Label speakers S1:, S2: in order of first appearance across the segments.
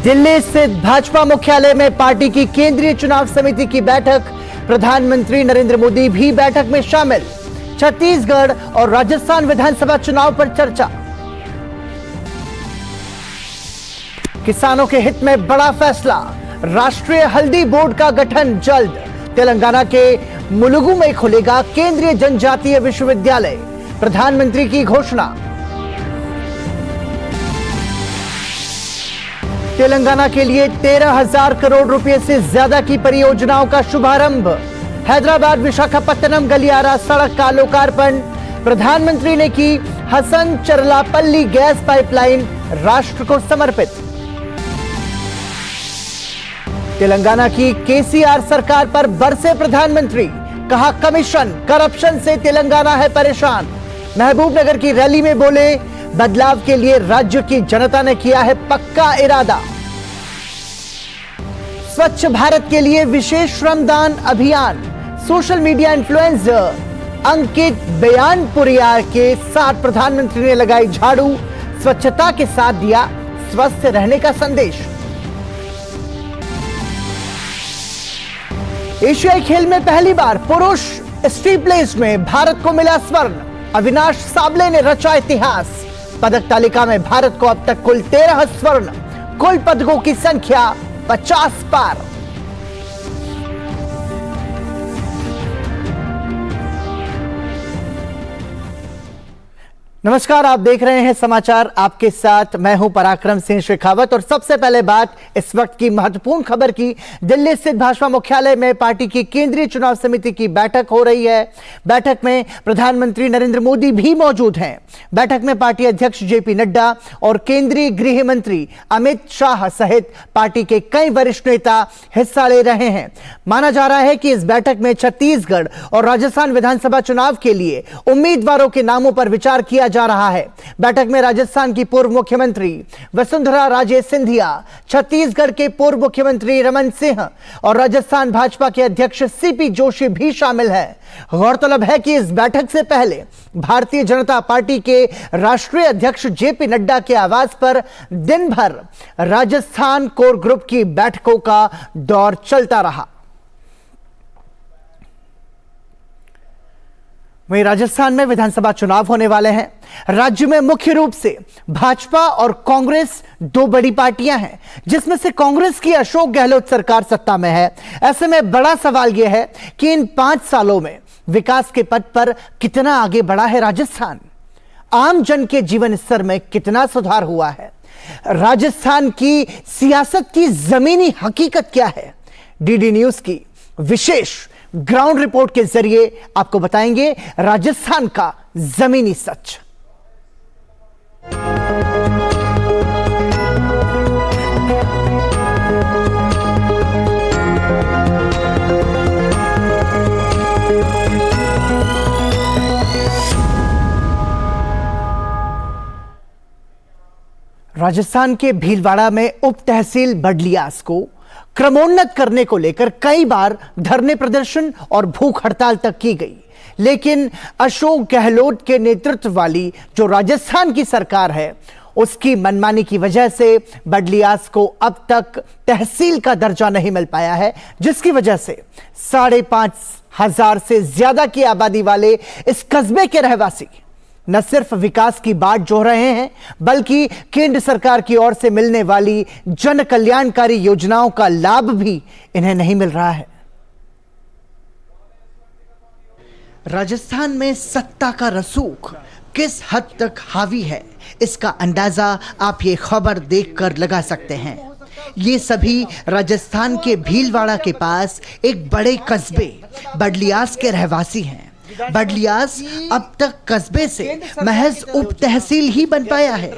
S1: दिल्ली स्थित भाजपा मुख्यालय में पार्टी की केंद्रीय चुनाव समिति की बैठक। प्रधानमंत्री नरेंद्र मोदी भी बैठक में शामिल। छत्तीसगढ़ और राजस्थान विधानसभा चुनाव पर चर्चा। किसानों के हित में बड़ा फैसला, राष्ट्रीय हल्दी बोर्ड का गठन जल्द। तेलंगाना के मुलुगु में खुलेगा केंद्रीय जनजातीय विश्वविद्यालय, प्रधानमंत्री की घोषणा। तेलंगाना के लिए 13,000 करोड़ रुपए से ज्यादा की परियोजनाओं का शुभारंभ। हैदराबाद विशाखापट्टनम गलियारा सड़क का लोकार्पण। प्रधानमंत्री ने की हसन चरलापल्ली गैस पाइपलाइन राष्ट्र को समर्पित। तेलंगाना की केसीआर सरकार पर बरसे प्रधानमंत्री, कहा कमीशन करप्शन से तेलंगाना है परेशान। महबूबनगर की रैली में बोले, बदलाव के लिए राज्य की जनता ने किया है पक्का इरादा। स्वच्छ भारत के लिए विशेष श्रमदान अभियान। सोशल मीडिया इन्फ्लुएंसर अंकित बयानपुरिया के साथ प्रधानमंत्री ने लगाई झाड़ू। स्वच्छता के साथ दिया स्वस्थ रहने का संदेश। एशियाई खेल में पहली बार पुरुष स्टीपलेज में भारत को मिला स्वर्ण। अविनाश साबले ने रचा इतिहास। पदक तालिका में भारत को अब तक कुल 13 स्वर्ण, कुल पदकों की संख्या 50 पार। नमस्कार, आप देख रहे हैं समाचार, आपके साथ मैं हूं पराक्रम सिंह शेखावत। और सबसे पहले बात इस वक्त की महत्वपूर्ण खबर की। दिल्ली स्थित भाजपा मुख्यालय में पार्टी की केंद्रीय चुनाव समिति की बैठक हो रही है। बैठक में प्रधानमंत्री नरेंद्र मोदी भी मौजूद हैं। बैठक में पार्टी अध्यक्ष जेपी नड्डा और केंद्रीय गृह मंत्री अमित शाह सहित पार्टी के कई वरिष्ठ नेता हिस्सा ले रहे हैं। माना जा रहा है कि इस बैठक में छत्तीसगढ़ और राजस्थान विधानसभा चुनाव के लिए उम्मीदवारों के नामों पर विचार किया जा रहा है। बैठक में राजस्थान की पूर्व मुख्यमंत्री वसुंधरा राजे सिंधिया, छत्तीसगढ़ के पूर्व मुख्यमंत्री रमन सिंह और राजस्थान भाजपा के अध्यक्ष सीपी जोशी भी शामिल हैं। गौरतलब है कि इस बैठक से पहले भारतीय जनता पार्टी के राष्ट्रीय अध्यक्ष जेपी नड्डा के आवास पर दिन भर राजस्थान कोर ग्रुप की बैठकों का दौर चलता रहा। वहीं राजस्थान में विधानसभा चुनाव होने वाले हैं। राज्य में मुख्य रूप से भाजपा और कांग्रेस दो बड़ी पार्टियां हैं, जिसमें से कांग्रेस की अशोक गहलोत सरकार सत्ता में है। ऐसे में बड़ा सवाल यह है कि इन 5 सालों में विकास के पथ पर कितना आगे बढ़ा है राजस्थान, आम जन के जीवन स्तर में कितना सुधार हुआ है, राजस्थान की सियासत की जमीनी हकीकत क्या है। डीडी न्यूज की विशेष ग्राउंड रिपोर्ट के जरिए आपको बताएंगे राजस्थान का जमीनी सच। राजस्थान के भीलवाड़ा में उप तहसील बडलियास को क्रमोन्नत करने को लेकर कई बार धरने प्रदर्शन और भूख हड़ताल तक की गई, लेकिन अशोक गहलोत के नेतृत्व वाली जो राजस्थान की सरकार है, उसकी मनमानी की वजह से बडलियास को अब तक तहसील का दर्जा नहीं मिल पाया है, जिसकी वजह से 5,500 से ज्यादा की आबादी वाले इस कस्बे के रहवासी न सिर्फ विकास की बाट जोह रहे हैं, बल्कि केंद्र सरकार की ओर से मिलने वाली जन कल्याणकारी योजनाओं का लाभ भी इन्हें नहीं मिल रहा है। राजस्थान में सत्ता का रसूख किस हद तक हावी है, इसका अंदाजा आप ये खबर देखकर लगा सकते हैं। ये सभी राजस्थान के भीलवाड़ा के पास एक बड़े कस्बे बडलियास के रहवासी हैं। बडलियास अब तक कस्बे से महज उप तहसील ही बन पाया है।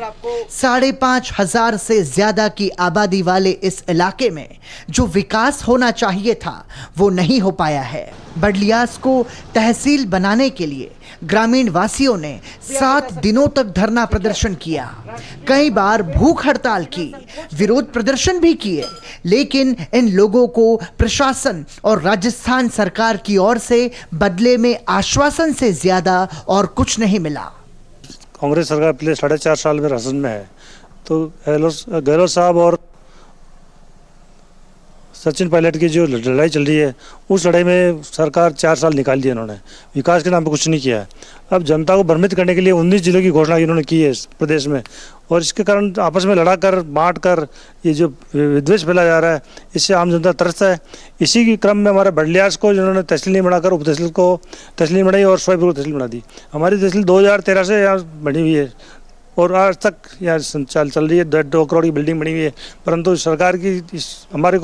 S1: 5,500 से ज्यादा की आबादी वाले इस इलाके में जो विकास होना चाहिए था, वो नहीं हो पाया है। बडलियास को तहसील बनाने के लिए ग्रामीण वासियों ने 7 दिनों तक धरना प्रदर्शन किया, कई बार भूख हड़ताल की, विरोध प्रदर्शन भी किए, लेकिन इन लोगों को प्रशासन और राजस्थान सरकार की ओर से बदले में आश्वासन से ज्यादा और कुछ नहीं मिला।
S2: कांग्रेस सरकार पिछले 4.5 साल में शासन में है, तो गहलोत साहब और सचिन पायलट की जो लड़ाई चल रही है, उस लड़ाई में सरकार 4 साल निकाल दिए इन्होंने, विकास के नाम पे कुछ नहीं किया है। अब जनता को भ्रमित करने के लिए 19 जिलों की घोषणा इन्होंने की है इस प्रदेश में, और इसके कारण आपस में लड़ा कर बांट कर ये जो विद्वेष फैलाया जा रहा है, इससे आम जनता त्रस्त है। इसी के क्रम में हमारे बड़लियास को जिन्होंने तहसील नहीं बनाकर उप तहसील को तहसील बनाई और सोईपुर को तहसील बना दी। हमारी तहसील 2013 से यहाँ बनी हुई है और आज तक यहाँ चल रही है, 2 करोड़ की बिल्डिंग बनी हुई है, परंतु सरकार की हमारी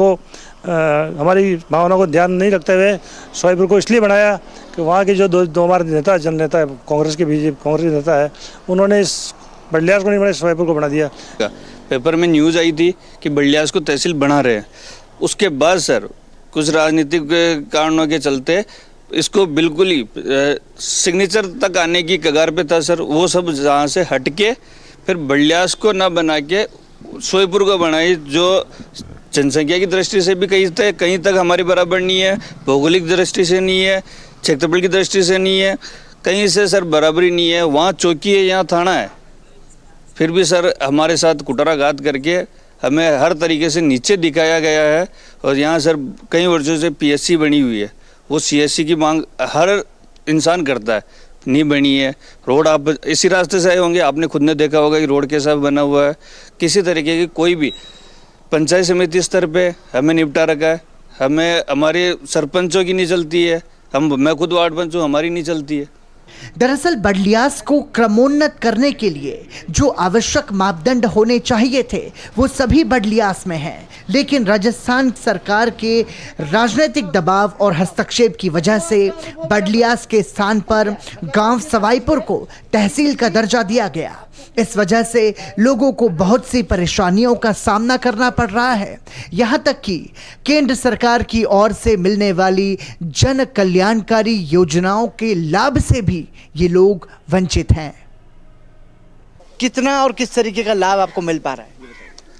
S2: भावना को ध्यान नहीं रखते हुए सोईपुर को इसलिए बनाया कि वहाँ के जो दो हमारे नेता जन नेता है, कांग्रेस के बीजेपी कांग्रेस नेता है, उन्होंने इस बड़लियास को नहीं बनाया, सोईपुर को बना दिया।
S3: पेपर में न्यूज़ आई थी कि बड़लियास को तहसील बना रहे हैं। उसके बाद सर कुछ राजनीतिक कारणों के चलते इसको बिल्कुल ही सिग्नेचर तक आने की कगार पे था सर। वो सब जहाँ से हट के फिर बड़लियास को ना बना के सोईपुर को बनाई, जो जनसंख्या की दृष्टि से भी कहीं तक हमारी बराबर नहीं है, भौगोलिक दृष्टि से नहीं है, क्षेत्रफल की दृष्टि से नहीं है, कहीं से सर बराबरी नहीं है। वहाँ चौकी है, यहाँ थाना है, फिर भी सर हमारे साथ कुटाराघात करके हमें हर तरीके से नीचे दिखाया गया है। और यहाँ सर कई वर्षों से PSC बनी हुई है, वो CSC की मांग हर इंसान करता है, नहीं बनी है। रोड आप इसी रास्ते से आए होंगे, आपने खुद ने देखा होगा कि रोड कैसा बना हुआ है। किसी तरीके की कोई भी पंचायत समिति स्तर पे हमें निपटा रखा है, हमें हमारे सरपंचों की नहीं चलती है, मैं खुद वार्ड पंच हूँ, हमारी नहीं चलती है।
S1: दरअसल बड़लियास को क्रमोन्नत करने के लिए जो आवश्यक मापदंड होने चाहिए थे वो सभी बड़लियास में हैं, लेकिन राजस्थान सरकार के राजनीतिक दबाव और हस्तक्षेप की वजह से बड़लियास के स्थान पर गांव सवाईपुर को तहसील का दर्जा दिया गया। इस वजह से लोगों को बहुत सी परेशानियों का सामना करना पड़ रहा है। यहाँ तक कि केंद्र सरकार की ओर से मिलने वाली जन कल्याणकारी योजनाओं के लाभ से भी ये लोग वंचित हैं। कितना और किस तरीके का लाभ आपको मिल पा रहा है?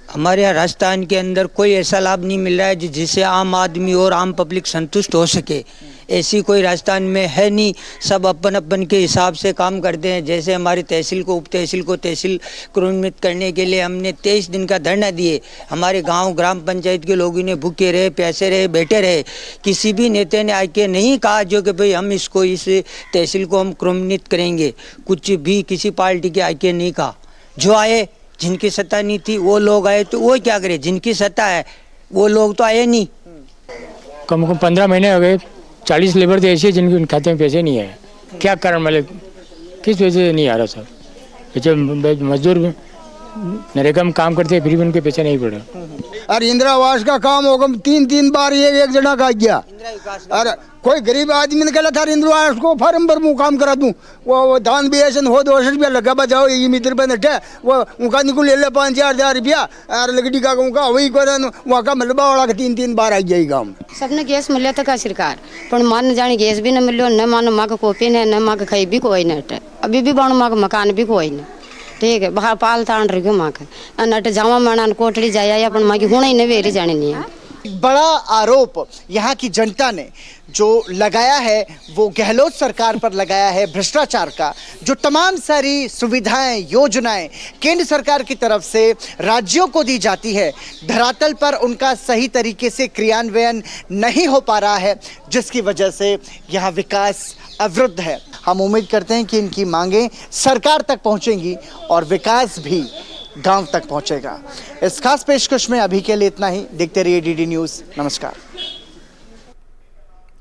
S4: हमारे यहाँ राजस्थान के अंदर कोई ऐसा लाभ नहीं मिल रहा है जिससे आम आदमी और आम पब्लिक संतुष्ट हो सके। ऐसी कोई राजस्थान में है नहीं, सब अपन अपन के हिसाब से काम करते हैं। जैसे हमारी तहसील को उप तहसील को तहसील क्रमोन्नत करने के लिए हमने 23 दिन का धरना दिए। हमारे गांव ग्राम पंचायत के लोगों ने भूखे रहे, प्यासे रहे, बैठे रहे। किसी भी नेता ने आके नहीं कहा जो कि भाई हम इसको इस तहसील को हम क्रमोन्नत करेंगे, कुछ भी किसी पार्टी के आके नहीं कहा। जो आए जिनकी सत्ता नहीं थी वो लोग आए, तो वो क्या करे, जिनकी सत्ता है वो लोग तो आए नहीं।
S5: कम से कम 15 महीने हो गए, 40 लेबर तो ऐसे जिनके खाते में पैसे नहीं है। क्या कारण, मतलब किस वजह से नहीं आ रहा सर? जब मजदूर नरेगा में काम करते हैं फिर भी उनके पैसे नहीं पड़ रहे।
S6: अरे इंदिरा आवास का काम होगा 3 बार ये एक जना का गया। अरे कोई गरीब आदमी ने कहला था इंदिरा आवास को फार्म पर मुँह काम करा दूँ, वो धान भी ऐसे हो 200 रुपया लगा बजाओ, ये मित्र बन हटे वो उनका निकुल ले 5-4 रुपया। अरे लगड़ी का उनका वही कर वहाँ का मलबा वाला का 3 बार आई जाए गाँव।
S7: सबने गैस मिले तो का सरकार पर मान जाने गैस भी न मिलो, न मानो माँ का कॉपी न, न माँ का खाई भी कोई न हटे, अभी भी बाणु माँ का मकान भी कोई न। ठीक है, बाहर पाल तान रही माँ का नट जावा माना कोटड़ी जाया अपन माँ की होना ही नवेरी जाने नहीं है।
S1: बड़ा आरोप यहाँ की जनता ने जो लगाया है वो गहलोत सरकार पर लगाया है, भ्रष्टाचार का। जो तमाम सारी सुविधाएं योजनाएं केंद्र सरकार की तरफ से राज्यों को दी जाती है, धरातल पर उनका सही तरीके से क्रियान्वयन नहीं हो पा रहा है, जिसकी वजह से यहाँ विकास अवरुद्ध है। हम उम्मीद करते हैं कि इनकी मांगें सरकार तक पहुंचेंगी और विकास भी गांव तक पहुंचेगा। इस खास पेशकश में अभी के लिए इतना ही। देखते रहिए DD न्यूज़। नमस्कार।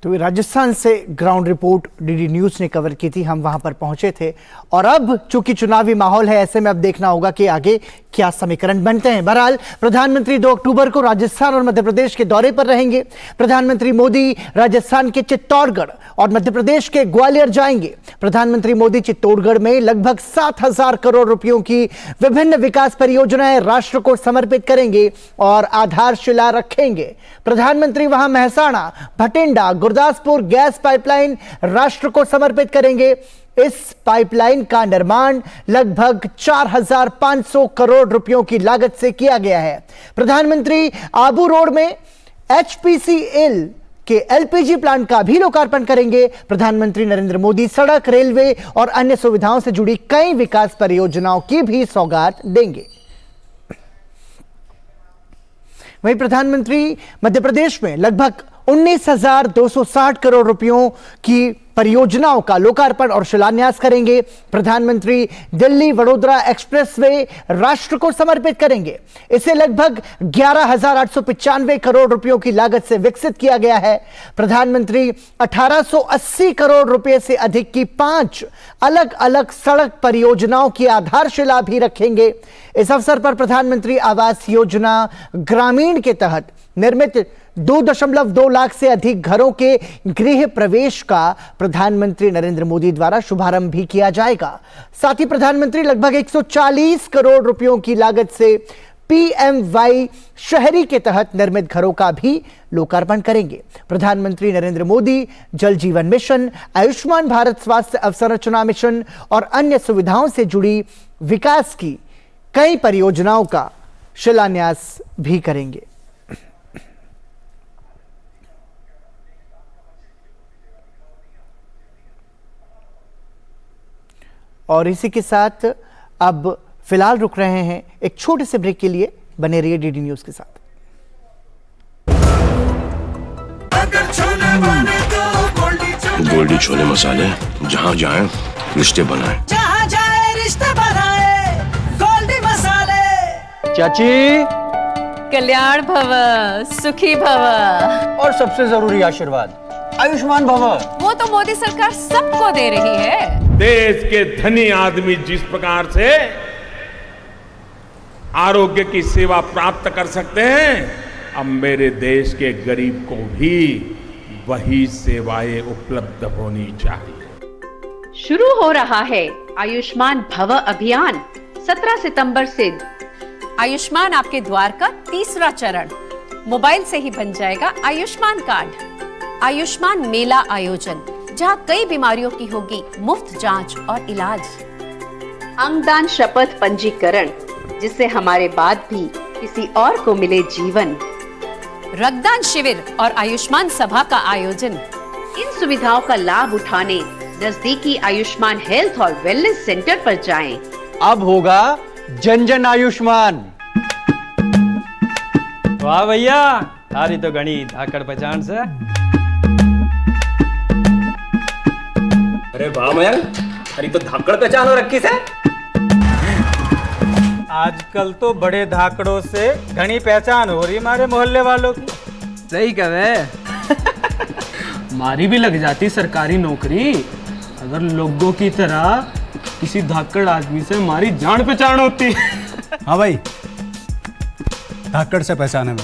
S1: तो राजस्थान से ग्राउंड रिपोर्ट DD न्यूज़ ने कवर की थी, हम वहां पर पहुंचे थे। और अब चूंकि चुनावी माहौल है, ऐसे में अब देखना होगा कि आगे क्या समीकरण बनते हैं। बहरहाल प्रधानमंत्री 2 अक्टूबर को राजस्थान और मध्य प्रदेश के दौरे पर रहेंगे। प्रधानमंत्री मोदी राजस्थान के चित्तौड़गढ़ और मध्य प्रदेश के ग्वालियर जाएंगे। प्रधानमंत्री मोदी चित्तौड़गढ़ में लगभग 7,000 करोड़ रुपयों की विभिन्न विकास परियोजनाएं राष्ट्र को समर्पित करेंगे और आधारशिला रखेंगे। प्रधानमंत्री वहां मेहसाणा, भटिंडा, गुरदासपुर गैस पाइपलाइन राष्ट्र को समर्पित करेंगे। इस पाइपलाइन का निर्माण लगभग 4,500 करोड़ रुपयों की लागत से किया गया है। प्रधानमंत्री आबू रोड में HPCL के LPG प्लांट का भी लोकार्पण करेंगे। प्रधानमंत्री नरेंद्र मोदी सड़क, रेलवे और अन्य सुविधाओं से जुड़ी कई विकास परियोजनाओं की भी सौगात देंगे। वहीं प्रधानमंत्री मध्य प्रदेश में लगभग 19,260 करोड़ रुपयों की परियोजनाओं का लोकार्पण और शिलान्यास करेंगे। प्रधानमंत्री दिल्ली वडोदरा एक्सप्रेसवे राष्ट्र को समर्पित करेंगे। इसे लगभग 11,895 करोड़ रुपयों की लागत से विकसित किया गया है। प्रधानमंत्री 1,880 करोड़ रुपए से अधिक की 5 अलग अलग सड़क परियोजनाओं की आधारशिला भी रखेंगे। इस अवसर पर प्रधानमंत्री आवास योजना ग्रामीण के तहत निर्मित 2.2 लाख से अधिक घरों के गृह प्रवेश का प्रधानमंत्री नरेंद्र मोदी द्वारा शुभारंभ भी किया जाएगा। साथ ही प्रधानमंत्री लगभग 140 करोड़ रुपयों की लागत से PMY शहरी के तहत निर्मित घरों का भी लोकार्पण करेंगे। प्रधानमंत्री नरेंद्र मोदी जल जीवन मिशन, आयुष्मान भारत स्वास्थ्य अवसंरचना मिशन और अन्य सुविधाओं से जुड़ी विकास की कई परियोजनाओं का शिलान्यास भी करेंगे। और इसी के साथ अब फिलहाल रुक रहे हैं एक छोटे से ब्रेक के लिए। बने रहिए डीडी न्यूज के साथ।
S8: गोल्डी छोले मसाले, जहाँ जाए रिश्ते बनाए,
S9: जहाँ जाए रिश्ते बनाए, गोल्डी मसाले।
S10: चाची,
S11: कल्याण भव, सुखी भव
S10: और सबसे जरूरी आशीर्वाद आयुष्मान भव।
S11: वो तो मोदी सरकार सबको दे रही है।
S12: देश के धनी आदमी जिस प्रकार से आरोग्य की सेवा प्राप्त कर सकते हैं, अब मेरे देश के गरीब को भी वही सेवाएं उपलब्ध होनी चाहिए।
S13: शुरू हो रहा है आयुष्मान भव अभियान 17 सितंबर से।
S11: आयुष्मान आपके द्वार का तीसरा चरण। मोबाइल से ही बन जाएगा आयुष्मान कार्ड। आयुष्मान मेला आयोजन, जहां कई बीमारियों की होगी मुफ्त जांच और इलाज।
S13: अंगदान शपथ पंजीकरण, जिससे हमारे बाद भी किसी और को मिले जीवन।
S11: रक्तदान शिविर और आयुष्मान सभा का आयोजन।
S13: इन सुविधाओं का लाभ उठाने नजदीकी आयुष्मान हेल्थ और वेलनेस सेंटर पर जाएं।
S10: अब होगा जन जन आयुष्मान। वाह भैया, तारी तो घनी धाकड़ पहचान से।
S14: अरे वाह मयंक, अरे तो धाकड़ पहचान हो रखी से।
S15: आजकल तो बड़े धाकड़ों से घनी पहचान हो रही हमारे मोहल्ले वालों की।
S10: सही कहे।
S15: हमारी भी लग जाती सरकारी नौकरी अगर लोगों की तरह किसी धाकड़ आदमी से हमारी जान पहचान होती।
S16: हाँ भाई, धाकड़ से पहचान है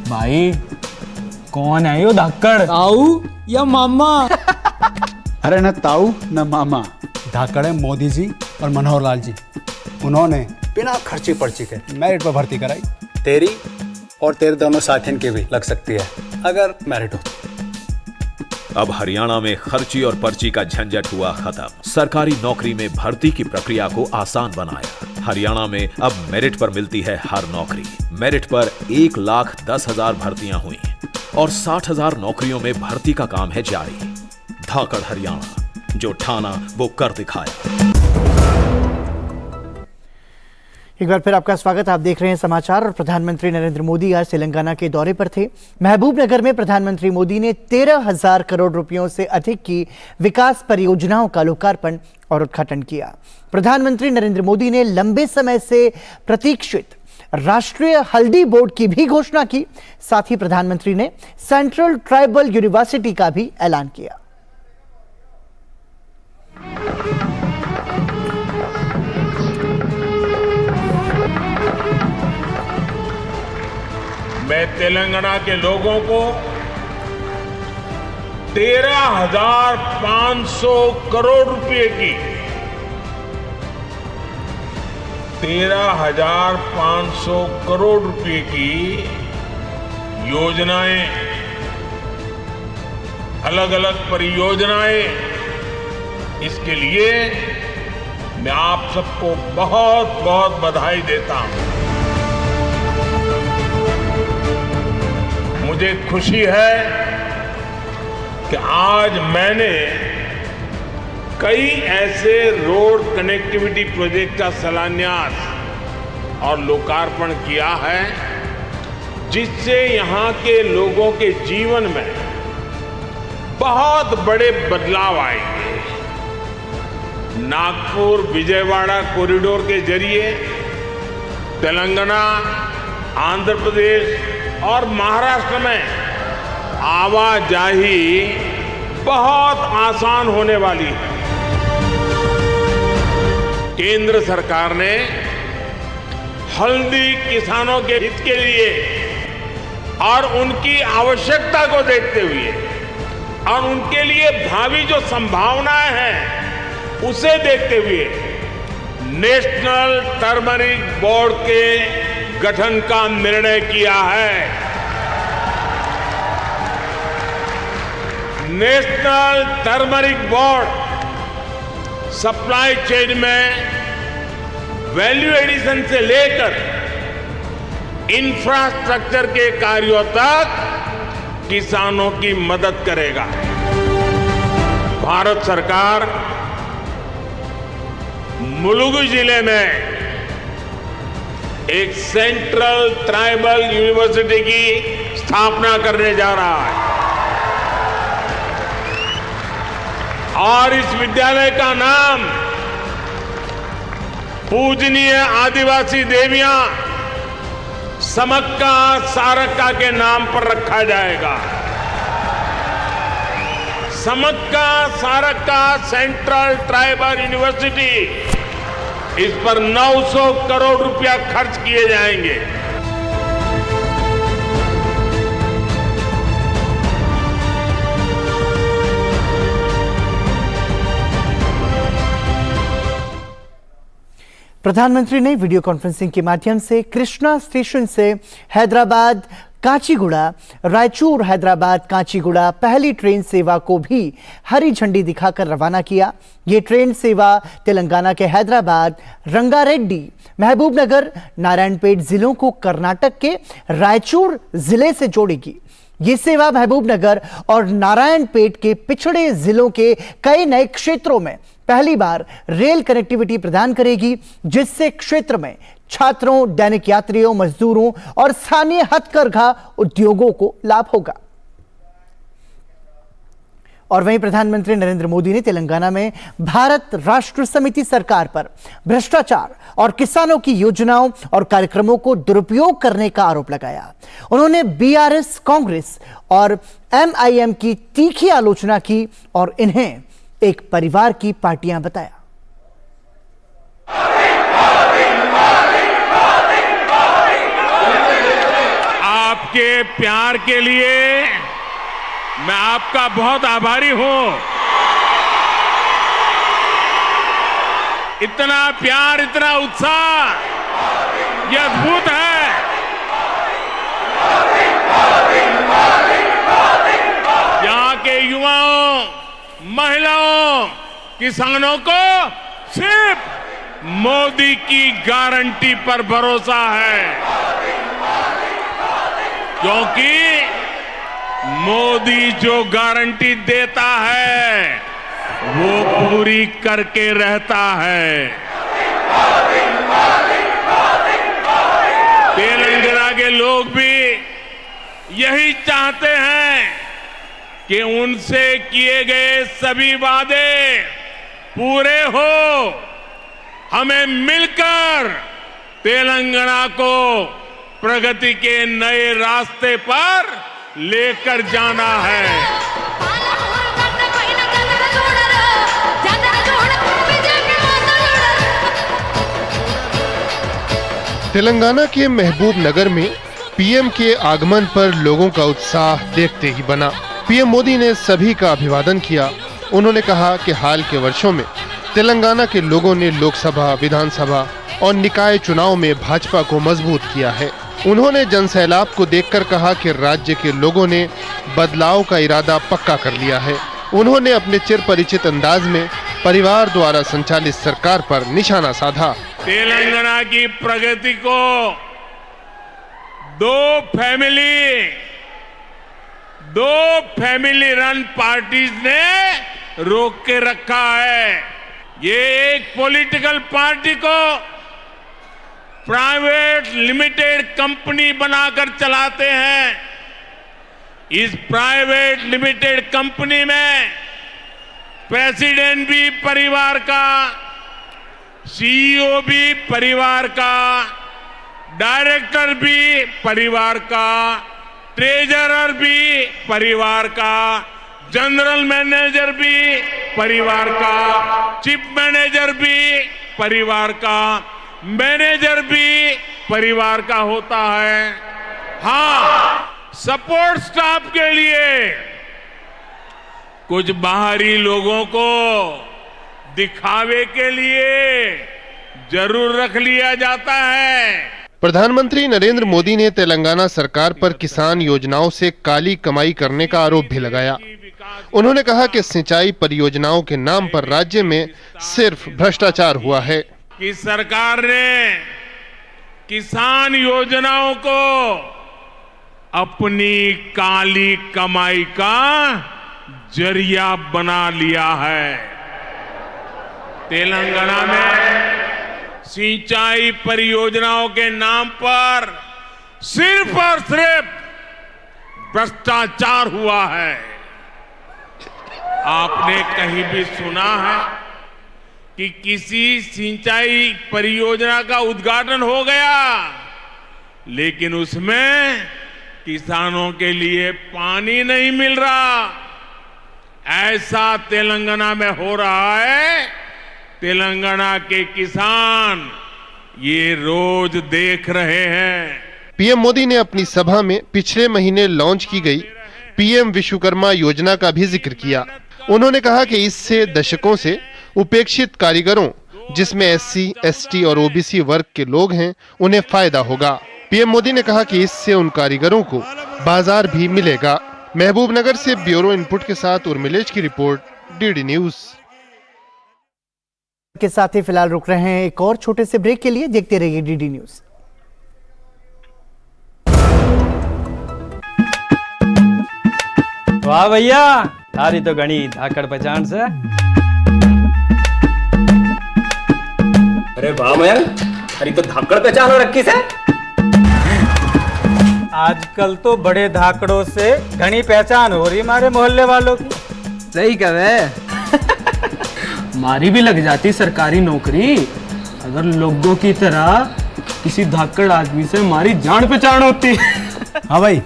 S15: भाई। कौन है यो धाकड़, ताऊ या मामा?
S16: अरे न ताऊ न मामा, धाकड़ है मोदी जी और मनोहर लाल जी। उन्होंने बिना खर्ची पर्ची के मेरिट पर भर्ती कराई। तेरी और तेरे दोनों साथियों की भी लग सकती है अगर मेरिट हो।
S17: अब हरियाणा में खर्ची और पर्ची का झंझट हुआ खत्म। सरकारी नौकरी में भर्ती की प्रक्रिया को आसान बनाया। हरियाणा में अब मेरिट पर मिलती है हर नौकरी। मेरिट पर 1,10,000 भर्तियां हुई और 60,000 नौकरियों में भर्ती का काम है जारी। धाकड़ हरियाणा, जो ठाना वो कर दिखाया।
S1: एक बार फिर आपका स्वागत। आप देख रहे हैं समाचार। और प्रधानमंत्री नरेंद्र मोदी आज तेलंगाना के दौरे पर थे। महबूबनगर में प्रधानमंत्री मोदी ने 13,000 करोड़ रुपयों से अधिक की विकास परियोजनाओं का लोकार्पण और उद्घाटन किया। प्रधानमंत्री नरेंद्र मोदी ने लंबे समय से प्रतीक्षित राष्ट्रीय हल्दी बोर्ड की भी घोषणा की। साथ ही प्रधानमंत्री ने सेंट्रल ट्राइबल यूनिवर्सिटी का भी ऐलान किया।
S12: मैं तेलंगाना के लोगों को 13,500 करोड़ रुपए की 13,500 करोड़ रुपए की योजनाएं, अलग अलग परियोजनाएं, इसके लिए मैं आप सबको बहुत बहुत बधाई देता हूं। मुझे खुशी है कि आज मैंने कई ऐसे रोड कनेक्टिविटी प्रोजेक्ट का शिलान्यास और लोकार्पण किया है जिससे यहाँ के लोगों के जीवन में बहुत बड़े बदलाव आएंगे। नागपुर विजयवाड़ा कॉरिडोर के जरिए तेलंगाना, आंध्र प्रदेश और महाराष्ट्र में आवाजाही बहुत आसान होने वाली है। केंद्र सरकार ने हल्दी किसानों के हित के लिए और उनकी आवश्यकता को देखते हुए और उनके लिए भावी जो संभावनाएं हैं उसे देखते हुए नेशनल टर्मरिक बोर्ड के गठन का निर्णय किया है। National turmeric board supply chain में वैल्यू एडिशन से लेकर इंफ्रास्ट्रक्चर के कार्यों तक किसानों की मदद करेगा। भारत सरकार मुलुगु जिले में एक सेंट्रल ट्राइबल यूनिवर्सिटी की स्थापना करने जा रहा है और इस विद्यालय का नाम पूजनीय आदिवासी देवियां समक्का सारक्का के नाम पर रखा जाएगा। Sammakka Sarakka central tribal university, इस पर 900 करोड़ रुपया खर्च किए जाएंगे।
S1: प्रधानमंत्री ने वीडियो कॉन्फ्रेंसिंग के माध्यम से कृष्णा स्टेशन से हैदराबाद काचीगुड़ा, रायचूर हैदराबाद काचीगुड़ा पहली ट्रेन सेवा को भी हरी झंडी दिखाकर रवाना किया। ये ट्रेन सेवा तेलंगाना के हैदराबाद, रंगारेड्डी, महबूबनगर, नारायणपेट जिलों को कर्नाटक के रायचूर जिले से जोड़ेगी। ये सेवा महबूबनगर और नारायणपेट के पिछड़े जिलों के कई नए क्षेत्रों में पहली बार रेल कनेक्टिविटी प्रदान करेगी, जिससे क्षेत्र में छात्रों, दैनिक यात्रियों, मजदूरों और स्थानीय हथकरघा उद्योगों को लाभ होगा। और वहीं प्रधानमंत्री नरेंद्र मोदी ने तेलंगाना में भारत राष्ट्र समिति सरकार पर भ्रष्टाचार और किसानों की योजनाओं और कार्यक्रमों को दुरुपयोग करने का आरोप लगाया। उन्होंने बीआरएस, कांग्रेस और एमआईएम की तीखी आलोचना की और इन्हें एक परिवार की पार्टियां बताया।
S12: आपके प्यार के लिए मैं आपका बहुत आभारी हूं। इतना प्यार, इतना उत्साह, ये अद्भुत है। यहाँ के युवाओं, महिलाओं, किसानों को सिर्फ मोदी की गारंटी पर भरोसा है, क्योंकि मोदी जो गारंटी देता है वो पूरी करके रहता है। तेलंगाना के लोग भी यही चाहते हैं कि उनसे किए गए सभी वादे पूरे हो। हमें मिलकर तेलंगाना को प्रगति के नए रास्ते पर लेकर जाना है।
S18: तेलंगाना के महबूब नगर में पीएम के आगमन पर लोगों का उत्साह देखते ही बना। पीएम मोदी ने सभी का अभिवादन किया। उन्होंने कहा कि हाल के वर्षों में तेलंगाना के लोगों ने लोकसभा, विधानसभा और निकाय चुनाव में भाजपा को मजबूत किया है। उन्होंने जनसैलाब को देखकर कहा कि राज्य के लोगों ने बदलाव का इरादा पक्का कर लिया है। उन्होंने अपने चिर परिचित अंदाज में परिवार द्वारा संचालित सरकार पर निशाना साधा।
S12: तेलंगाना की प्रगति को दो फैमिली रन पार्टीज ने रोक के रखा है। ये एक पॉलिटिकल पार्टी को प्राइवेट लिमिटेड कंपनी बनाकर चलाते हैं। इस प्राइवेट लिमिटेड कंपनी में प्रेसिडेंट भी परिवार का, सीईओ भी परिवार का, डायरेक्टर भी परिवार का, ट्रेजरर भी परिवार का, जनरल मैनेजर भी परिवार का, चीफ मैनेजर भी परिवार का, मैनेजर भी परिवार का होता है। हाँ, सपोर्ट स्टाफ के लिए कुछ बाहरी लोगों को दिखावे के लिए जरूर रख लिया जाता है।
S18: प्रधानमंत्री नरेंद्र मोदी ने तेलंगाना सरकार पर किसान योजनाओं से काली कमाई करने का आरोप भी लगाया। उन्होंने कहा कि सिंचाई परियोजनाओं के नाम पर राज्य में सिर्फ भ्रष्टाचार हुआ है
S12: कि सरकार ने किसान योजनाओं को अपनी काली कमाई का जरिया बना लिया है। तेलंगाना में सिंचाई परियोजनाओं के नाम पर सिर्फ और सिर्फ भ्रष्टाचार हुआ है। आपने कहीं भी सुना है कि किसी सिंचाई परियोजना का उद्घाटन हो गया लेकिन उसमें किसानों के लिए पानी नहीं मिल रहा? ऐसा तेलंगाना में हो रहा है। तेलंगाना के किसान ये रोज देख रहे हैं।
S18: पीएम मोदी ने अपनी सभा में पिछले महीने लॉन्च की गई पीएम विश्वकर्मा योजना का भी जिक्र किया। उन्होंने कहा कि इससे दशकों से उपेक्षित कारीगरों, जिसमें एससी, एसटी और ओबीसी वर्ग के लोग हैं, उन्हें फायदा होगा। पीएम मोदी ने कहा कि इससे उन कारीगरों को बाजार भी मिलेगा। महबूब नगर से ब्यूरो इनपुट के साथ उर्मिलेश की रिपोर्ट, डीडी न्यूज।
S1: के साथ ही फिलहाल रुक रहे हैं एक और छोटे से ब्रेक के लिए। देखते रहिए डीडी न्यूज।
S10: वाह भैया, तारी तो घनी धाकड़ पहचान से।
S14: अरे वाह मयंक, अरे तो धाकड़ पहचान हो रखी से।
S15: आजकल तो बड़े धाकड़ों से घनी पहचान हो रही हमारे मोहल्ले वालों की।
S4: सही कहे।
S15: मारी भी लग जाती सरकारी नौकरी अगर लोगों की तरह किसी धाकड़ आदमी से हमारी जान पहचान होती।
S16: हाँ भाई,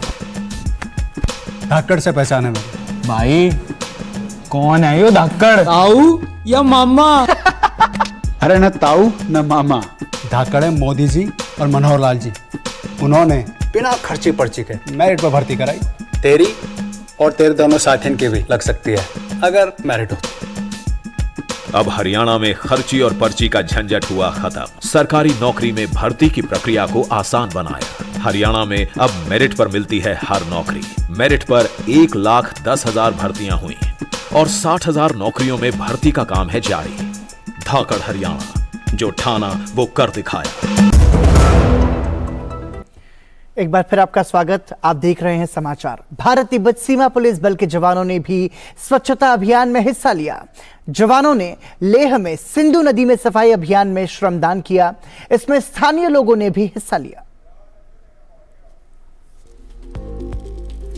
S16: धाकड़ से पहचान है मेरी।
S15: भाई कौन है यो धाकड़, ताऊ या मामा?
S16: अरे न ताऊ न मामा, धाकड़ है मोदी जी और मनोहर लाल जी। उन्होंने बिना खर्ची पर्ची के मेरिट पर भर्ती कराई। तेरी और तेरे दोनों साथियों की भी लग सकती है अगर मेरिट हो।
S17: अब हरियाणा में खर्ची और पर्ची का झंझट हुआ खत्म। सरकारी नौकरी में भर्ती की प्रक्रिया को आसान बनाया। हरियाणा में अब मेरिट पर मिलती है हर नौकरी। मेरिट पर 1,10,000 भर्तियां हुई और 60,000 नौकरियों में भर्ती का काम है जारी। धाकड़ हरियाणा, जो ठाना वो कर दिखाया।
S1: एक बार फिर आपका स्वागत। आप देख रहे हैं समाचार। भारत तिब्बत सीमा पुलिस बल के जवानों ने भी स्वच्छता अभियान में हिस्सा लिया। जवानों ने लेह में सिंधु नदी में सफाई अभियान में श्रमदान किया। इसमें स्थानीय लोगों ने भी हिस्सा लिया।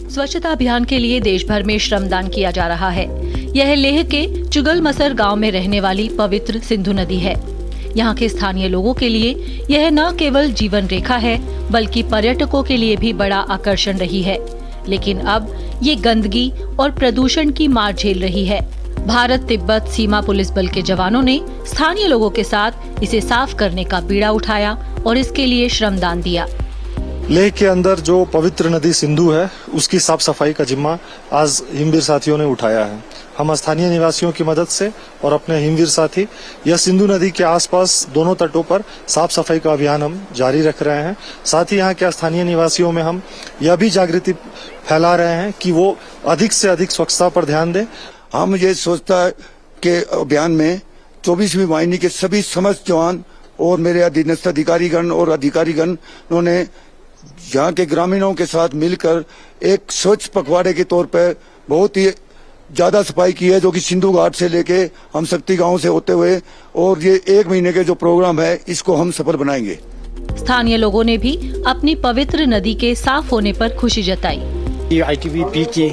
S19: स्वच्छता अभियान के लिए देश भर में श्रमदान किया जा रहा है। यह लेह के चुगलमसर गांव में रहने वाली पवित्र सिंधु नदी है। यहाँ के स्थानीय लोगों के लिए यह न केवल जीवन रेखा है बल्कि पर्यटकों के लिए भी बड़ा आकर्षण रही है। लेकिन अब ये गंदगी और प्रदूषण की मार झेल रही है। भारत तिब्बत सीमा पुलिस बल के जवानों ने स्थानीय लोगों के साथ इसे साफ करने का बीड़ा उठाया और इसके लिए श्रमदान दिया।
S20: लेह के अंदर जो पवित्र नदी सिंधु है, उसकी साफ सफाई का जिम्मा आज हिमवीर साथियों ने उठाया है। हम स्थानीय निवासियों की मदद से और अपने हिमवीर साथी यह सिंधु नदी के आसपास दोनों तटों पर साफ सफाई का अभियान हम जारी रख रहे हैं। साथ ही यहाँ के स्थानीय निवासियों में हम यह भी जागृति फैला रहे हैं कि वो अधिक से अधिक स्वच्छता पर ध्यान दें।
S21: हम ये स्वच्छता के अभियान में 24वीं वाहिनी के सभी समस्त जवान और मेरे अधीनस्थ अधिकारीगण और अधिकारीगण उन्होंने यहाँ के ग्रामीणों के साथ मिलकर एक स्वच्छ पखवाड़े के तौर पर बहुत ही ज्यादा सफाई की है, जो कि सिंधु घाट से लेके हम शक्ति गांव से होते हुए, और ये 1 महीने के जो प्रोग्राम है इसको हम सफल बनाएंगे।
S19: स्थानीय लोगों ने भी अपनी पवित्र नदी के साफ होने पर खुशी जताई।
S2: ITBP की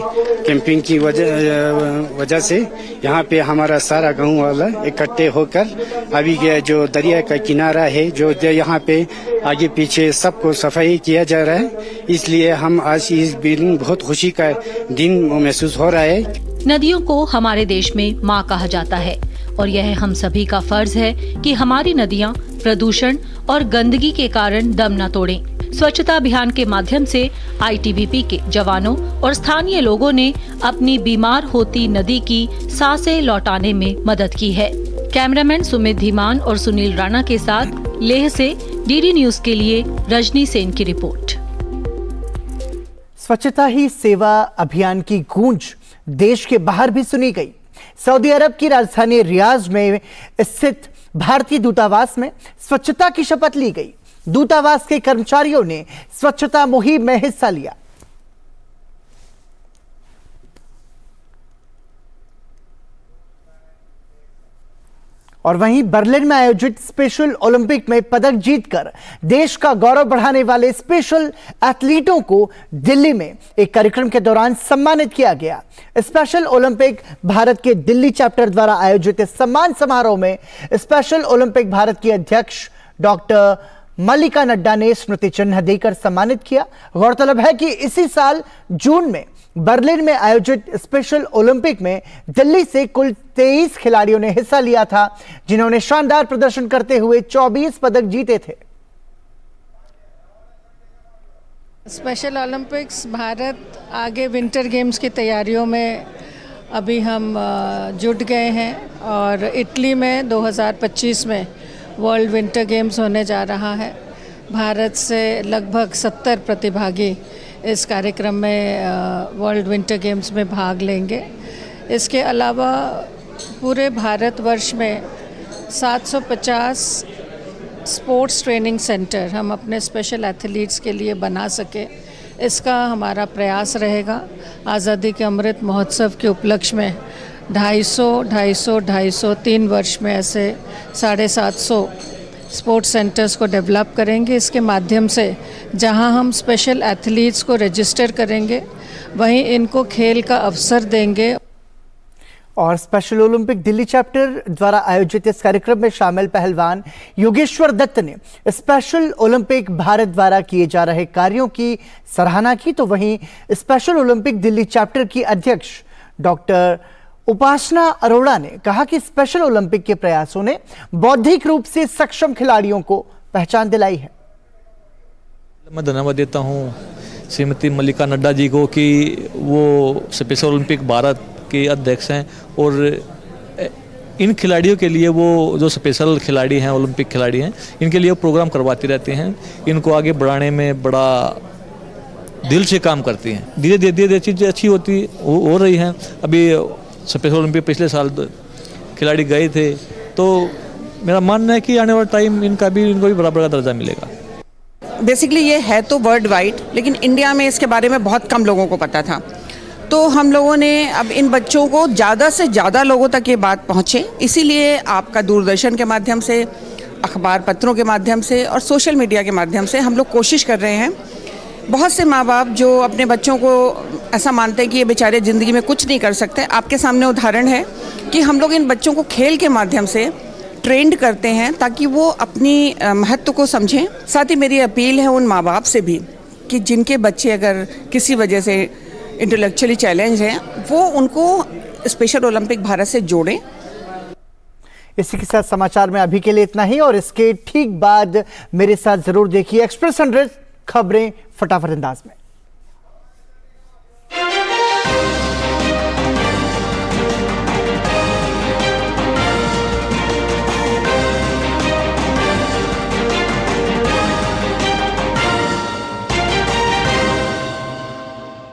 S2: कैंपिंग की वजह से यहाँ पे हमारा सारा गांव वाला इकट्ठे होकर अभी जो दरिया का किनारा है जो यहाँ पे आगे पीछे सबको सफाई किया जा रहा है, इसलिए हम आज इस दिन बहुत खुशी का दिन महसूस हो रहा है।
S19: नदियों को हमारे देश में माँ कहा जाता है और यह हम सभी का फर्ज है कि हमारी नदियाँ प्रदूषण और गंदगी के कारण दम न तोड़ें। स्वच्छता अभियान के माध्यम से ITBP के जवानों और स्थानीय लोगों ने अपनी बीमार होती नदी की सांसें लौटाने में मदद की है। कैमरामैन सुमित धीमान और सुनील राणा के साथ लेह से DD न्यूज के लिए रजनी सेन की रिपोर्ट।
S1: स्वच्छता ही सेवा अभियान की गूंज देश के बाहर भी सुनी गई। सऊदी अरब की राजधानी रियाद में स्थित भारतीय दूतावास में स्वच्छता की शपथ ली गई। दूतावास के कर्मचारियों ने स्वच्छता मुहिम में हिस्सा लिया। और वहीं बर्लिन में आयोजित स्पेशल ओलंपिक में पदक जीतकर देश का गौरव बढ़ाने वाले स्पेशल एथलीटों को दिल्ली में एक कार्यक्रम के दौरान सम्मानित किया गया। स्पेशल ओलंपिक भारत के दिल्ली चैप्टर द्वारा आयोजित इस सम्मान समारोह में स्पेशल ओलंपिक भारत की अध्यक्ष डॉक्टर मल्लिका नड्डा ने स्मृति चिन्ह देकर सम्मानित किया। गौरतलब है कि इसी साल जून में बर्लिन में आयोजित स्पेशल ओलंपिक में दिल्ली से कुल 23 खिलाड़ियों ने हिस्सा लिया था, जिन्होंने शानदार प्रदर्शन करते हुए 24 पदक जीते थे।
S22: स्पेशल ओलंपिक्स भारत आगे विंटर गेम्स की तैयारियों में अभी हम जुट गए हैं और इटली में 2025 में वर्ल्ड विंटर गेम्स होने जा रहा है। भारत से लगभग 70 प्रतिभागी इस कार्यक्रम में वर्ल्ड विंटर गेम्स में भाग लेंगे। इसके अलावा पूरे भारतवर्ष में 750 स्पोर्ट्स ट्रेनिंग सेंटर हम अपने स्पेशल एथलीट्स के लिए बना सके, इसका हमारा प्रयास रहेगा। आज़ादी के अमृत महोत्सव के उपलक्ष्य में 250 3 वर्ष में ऐसे 750 स्पोर्ट्स सेंटर्स को डेवलप करेंगे। इसके माध्यम से जहां हम स्पेशल एथलीट्स को रजिस्टर करेंगे वहीं इनको खेल का अवसर देंगे।
S1: और स्पेशल ओलंपिक दिल्ली चैप्टर द्वारा आयोजित इस कार्यक्रम में शामिल पहलवान योगेश्वर दत्त ने स्पेशल ओलंपिक भारत द्वारा किए जा रहे कार्यों की सराहना की, तो वहीं स्पेशल ओलंपिक दिल्ली चैप्टर की अध्यक्ष डॉक्टर उपासना अरोड़ा ने कहा कि स्पेशल ओलंपिक के प्रयासों ने बौद्धिक रूप से सक्षम खिलाड़ियों को पहचान दिलाई है।
S23: मैं धन्यवाद देता हूँ श्रीमती मल्लिका नड्डा जी को कि वो स्पेशल ओलंपिक भारत के अध्यक्ष हैं और इन खिलाड़ियों के लिए वो जो स्पेशल खिलाड़ी हैं, ओलंपिक खिलाड़ी हैं, इनके लिए प्रोग्राम करवाती रहते हैं। इनको आगे बढ़ाने में बड़ा दिल से काम करती हैं। धीरे धीरे चीज़ें अच्छी होती हो रही हैं। अभी स्पेशल ओलंपिक पिछले साल खिलाड़ी गए थे, तो मेरा मानना है कि आने वाला टाइम इनको भी बराबर का दर्जा मिलेगा।
S24: बेसिकली ये है तो वर्ल्ड वाइड, लेकिन इंडिया में इसके बारे में बहुत कम लोगों को पता था। तो हम लोगों ने अब इन बच्चों को ज़्यादा से ज़्यादा लोगों तक ये बात पहुँचे, इसीलिए आपका दूरदर्शन के माध्यम से, अखबार पत्रों के माध्यम से और सोशल मीडिया के माध्यम से हम लोग कोशिश कर रहे हैं। बहुत से माँ बाप जो अपने बच्चों को ऐसा मानते हैं कि ये बेचारे ज़िंदगी में कुछ नहीं कर सकते, आपके सामने उदाहरण है कि हम लोग इन बच्चों को खेल के माध्यम से ट्रेंड करते हैं ताकि वो अपनी महत्व को समझें। साथ ही मेरी अपील है उन माँ बाप से भी कि जिनके बच्चे अगर किसी वजह से इंटेलेक्चुअली चैलेंज हैं, वो उनको स्पेशल ओलंपिक भारत से जोड़ें।
S1: इसी के साथ समाचार में अभी के लिए इतना ही, और इसके ठीक बाद मेरे साथ जरूर देखिए एक्सप्रेस 100 खबरें फटाफट अंदाज में।